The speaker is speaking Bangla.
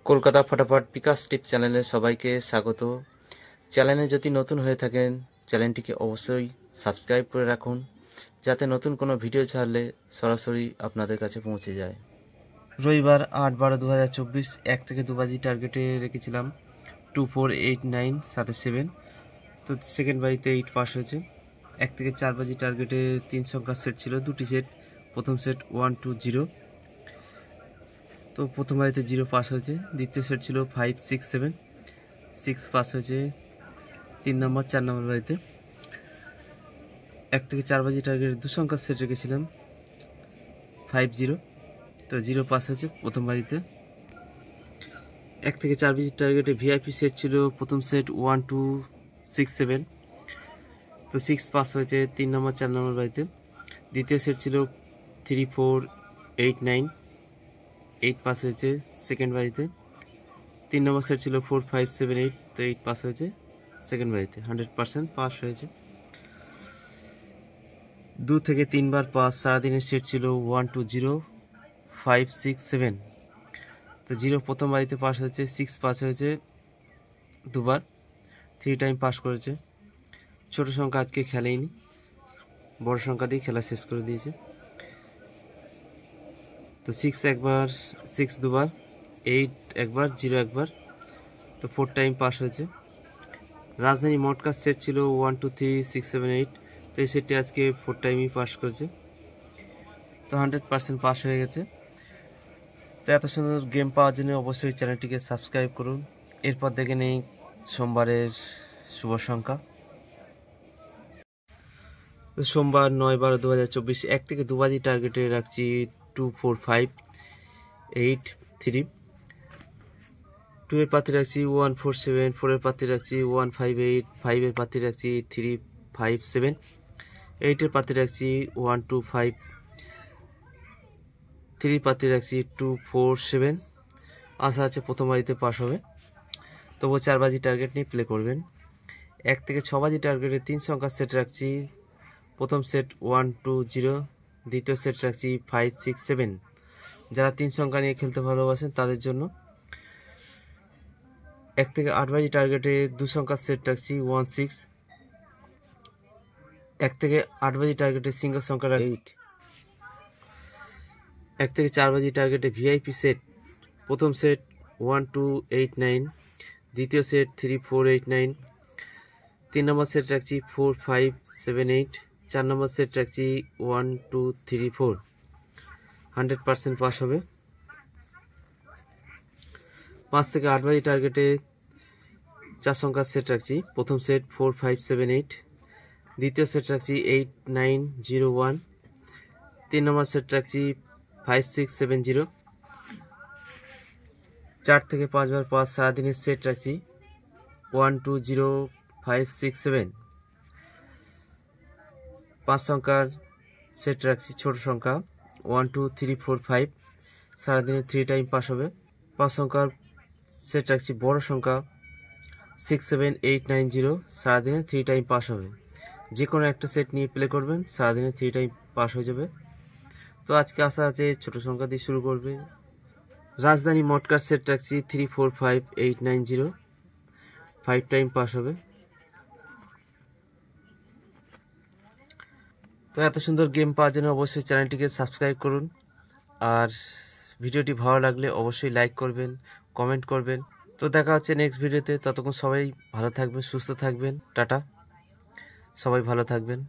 কলকাতা ফটাফট বিকাশ টিপ চ্যানেলে সবাইকে স্বাগত। চ্যানেলে যদি নতুন হয়ে থাকেন চ্যানেলটিকে অবশ্যই সাবস্ক্রাইব করে রাখুন, যাতে নতুন কোনো ভিডিও ছাড়লে সরাসরি আপনাদের কাছে পৌঁছে যায়। রবিবার 8/12/2024 1 থেকে 2 বাজি টার্গেটে রেখেছিলাম 2489 সাথে 7। তো সেকেন্ড বাজিতে 8 পাস হয়েছে। 1 থেকে 4 বাজি টার্গেটে 3 সংখ্যার সেট ছিল, দুটি সেট। প্রথম সেট 1 2 0, তো প্রথম বাজিতে 0 পাস হয়েছে। দ্বিতীয় সেট ছিল 5 6 7, 6 পাস হয়েছে 3 নম্বর 4 নম্বর বাজিতে। 1 থেকে 4 বাজি টার্গেটে 2 সংখ্যার সেট রেখেছিলাম 5 0, তো 0 পাস হয়েছে প্রথম বাজিতে। 1 থেকে 4 বাজি টার্গেটে ভিআইপি সেট ছিল, প্রথম সেট 1 2 6 7, তো 6 পাস হয়েছে 3 নম্বর 4 নম্বর বাজিতে। দ্বিতীয় সেট ছিল 3 4 8 9, 8 পাস হয়েছে সেকেন্ড বাজিতে। 3 নম্বর সেট ছিল 4 5 7 8, তো 8 পাস হয়েছে সেকেন্ড বাজিতে। 100% পাস হয়েছে। 2 থেকে 3 বার পাস। সারাদিনের সেট ছিল 1 2 0 5 6 7, তো 0 প্রথম বাজিতে পাস হয়েছে, 6 পাস হয়েছে দুবার, 3 টাইম পাস করেছে। ছোট সংখ্যা আজকে খেলেইনি, বড় সংখ্যা দিয়ে খেলা শেষ করে দিয়েছে। তো 6 একবার, 6 দুবার, 8 একবার, 0 একবার, তো 4 টাইম পাস হয়েছে। রাজধানী মটকার সেট ছিল 1 2 3 6 7 8, তো এই সেটটি আজকে 4 টাইমই পাস করেছে, তো 100% পাস হয়ে গেছে। তো এত সুন্দর গেম পাওয়ার জন্য অবশ্যই চ্যানেলটিকে সাবস্ক্রাইব করুন। এরপর দেখে নেই সোমবারের শুভ সংখ্যা। সোমবার 9/12/2024 1 থেকে 2 বাজি টার্গেটে রাখছি 2 4 5 8 3। 2 এর পাতি রাখছি 1 4 7, 4 এর পাতি রাখছি 1 5 8, 5 এর পাতি রাখছি 3 5 7, 8 এর পাতি রাখছি 1 2 5, 3 পাতি রাখছি 2 4 7। আশা আছে প্রথম বাজিতে পাস হবে, তবুও 4 বাজি টার্গেট নিয়ে প্লে করবেন। 1 থেকে 6 বাজি টার্গেটে 3 সংখ্যার সেট রাখছি, প্রথম সেট 1 2 0, দ্বিতীয় সেট রাখছি 5 6 7। যারা 3 সংখ্যা নিয়ে খেলতে ভালোবাসেন তাদের জন্য। 1 থেকে 8 বাজি টার্গেটে 2 সংখ্যার সেট রাখছি 1 6। 1 থেকে 8 বাজি টার্গেটে সিঙ্গল সংখ্যা রাখছি 8। 1 থেকে 4 বাজি টার্গেটে ভিআইপি সেট, প্রথম সেট 1 2 8 9, দ্বিতীয় সেট 3 4 8 9, 3 নম্বর সেট রাখছি 4 5 7 8, 4 নম্বর সেট রাখছি 1 2 3 4। 100% পাস হবে। 5 থেকে 8 বাজি টার্গেটে 4 সংখ্যার সেট রাখছি, প্রথম সেট 4 5 7 8, দ্বিতীয় সেট রাখছি 8 9 0 1, 3 নম্বর সেট রাখছি 5 6 7 0। 4 থেকে 5 বার পাস। সারাদিনের সেট রাখছি 1 2 0 5 6 7। 5 সংখ্যার সেট রাখছি ছোট সংখ্যা 1 2 3 4 5, সারাদিনে 3 টাইম পাস হবে। 5 সংখ্যার সেট রাখছি বড় সংখ্যা 6 7 8 9 0, সারাদিনে 3 টাইম পাস হবে। যে কোনো একটা সেট নিয়ে প্লে করবেন, সারাদিনে 3 টাইম পাস হয়ে যাবে। তো আজকে আশা আছে ছোট সংখ্যা দিয়ে শুরু করবে। রাজধানী মটকার সেট রাখছি 3 4 5 8 9 0, 5 টাইম পাস হবে। তো এত সুন্দর গেম পাওয়ার জন্য অবশ্যই চ্যানেলটিকে সাবস্ক্রাইব করুন, আর ভিডিওটি ভালো লাগলে অবশ্যই লাইক করবেন, কমেন্ট করবেন। তো দেখা হচ্ছে নেক্সট ভিডিওতে। ততক্ষণ সবাই ভালো থাকবেন, সুস্থ থাকবেন। টাটা, সবাই ভালো থাকবেন।